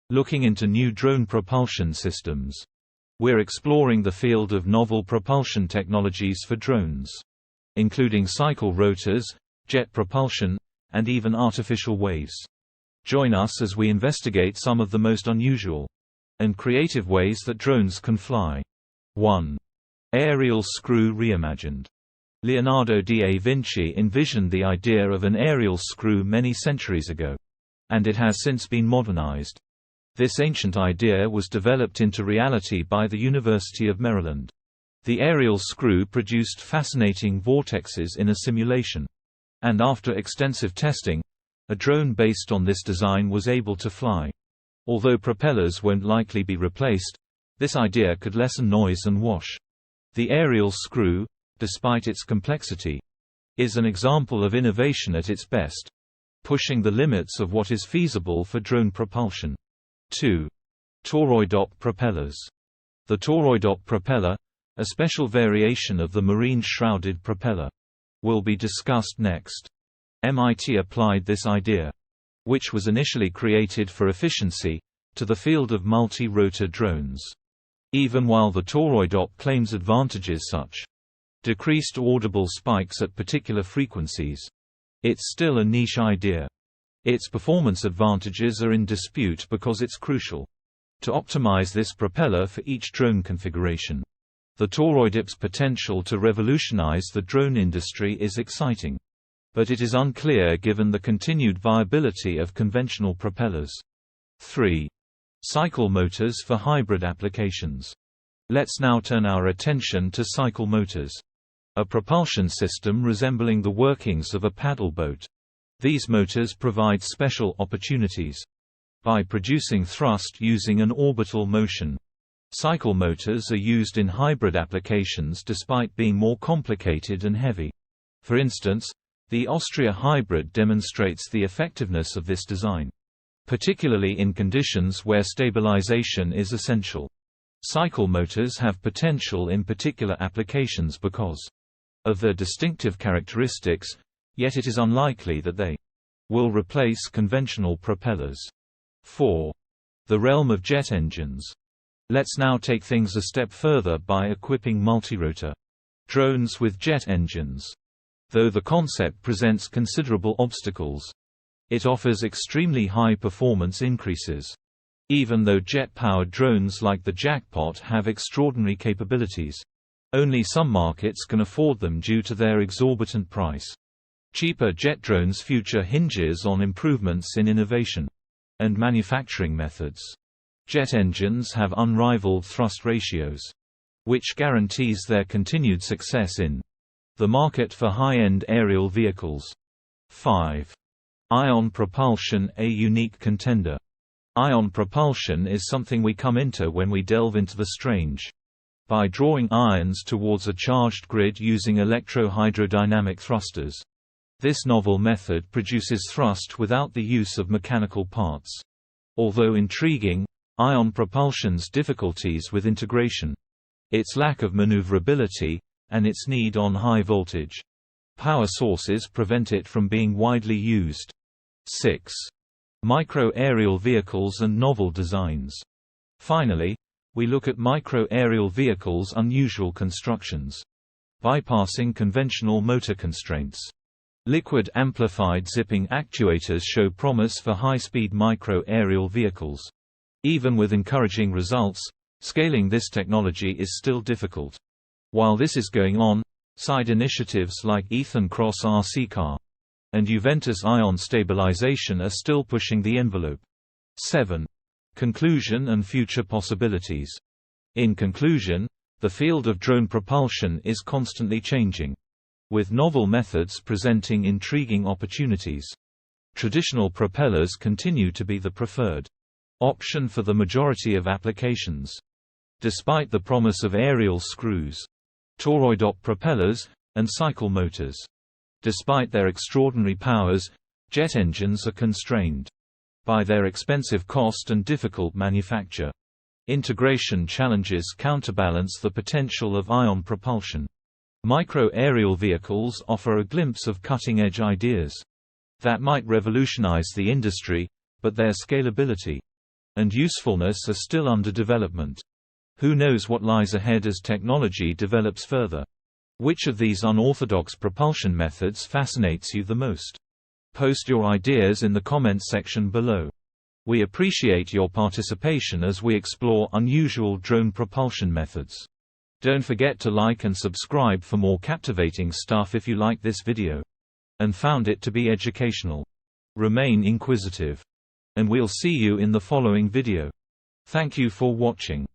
looking into new drone propulsion systems. We're exploring the field of novel propulsion technologies for drones, including cycle rotors, jet propulsion, and even artificial waves. Join us as we investigate some of the most unusual and creative ways that drones can fly. 1. Aerial screw reimagined. Leonardo da Vinci envisioned the idea of an aerial screw many centuries ago, and it has since been modernized. This ancient idea was developed into reality by the University of Maryland. The aerial screw produced fascinating vortexes in a simulation, and after extensive testing, a drone based on this design was able to fly. Although propellers won't likely be replaced, this idea could lessen noise and wash. The aerial screw, despite its complexity, is an example of innovation at its best, pushing the limits of what is feasible for drone propulsion. 2. Toroidal propellers. The toroidal propeller, a special variation of the marine shrouded propeller, will be discussed next. MIT applied this idea, which was initially created for efficiency, to the field of multi-rotor drones. Even while the toroidal claims advantages such decreased audible spikes at particular frequencies, it's still a niche idea. Its performance advantages are in dispute because it's crucial to optimize this propeller for each drone configuration. The toroidal's potential to revolutionize the drone industry is exciting, but it is unclear given the continued viability of conventional propellers. 3. Cycle motors for hybrid applications. Let's now turn our attention to cycle motors, a propulsion system resembling the workings of a paddle boat. These motors provide special opportunities by producing thrust using an orbital motion. Cycle motors are used in hybrid applications despite being more complicated and heavy. For instance, the Austria hybrid demonstrates the effectiveness of this design, particularly in conditions where stabilization is essential. Cycle motors have potential in particular applications because of their distinctive characteristics, yet it is unlikely that they will replace conventional propellers. 4. The realm of jet engines. Let's now take things a step further by equipping multirotor drones with jet engines. Though the concept presents considerable obstacles, it offers extremely high performance increases. Even though jet-powered drones like the Jackpot have extraordinary capabilities, only some markets can afford them due to their exorbitant price. Cheaper jet drones' future hinges on improvements in innovation and manufacturing methods. Jet engines have unrivaled thrust ratios, which guarantees their continued success in the market for high-end aerial vehicles. 5. Ion propulsion, a unique contender. Ion propulsion is something we come into when we delve into the strange. By drawing ions towards a charged grid using electro-hydrodynamic thrusters, this novel method produces thrust without the use of mechanical parts. Although intriguing, ion propulsion's difficulties with integration, its lack of maneuverability, and its need on high voltage power sources prevent it from being widely used. 6. Micro-aerial vehicles and novel designs. Finally, we look at micro-aerial vehicles' unusual constructions, bypassing conventional motor constraints. Liquid amplified zipping actuators show promise for high-speed micro-aerial vehicles. Even with encouraging results, scaling this technology is still difficult. While this is going on, side initiatives like Ethan Cross RC Car and Juventus Ion Stabilization are still pushing the envelope. 7. Conclusion and future possibilities. In conclusion, the field of drone propulsion is constantly changing, with novel methods presenting intriguing opportunities. Traditional propellers continue to be the preferred option for the majority of applications, despite the promise of aerial screws, toroidal propellers, and cycle motors. Despite their extraordinary powers, jet engines are constrained by their expensive cost and difficult manufacture. Integration challenges counterbalance the potential of ion propulsion. Micro-aerial vehicles offer a glimpse of cutting-edge ideas that might revolutionize the industry, but their scalability and usefulness are still under development. Who knows what lies ahead as technology develops further? Which of these unorthodox propulsion methods fascinates you the most? Post your ideas in the comments section below. We appreciate your participation as we explore unusual drone propulsion methods. Don't forget to like and subscribe for more captivating stuff if you like this video and found it to be educational. Remain inquisitive, and we'll see you in the following video. Thank you for watching.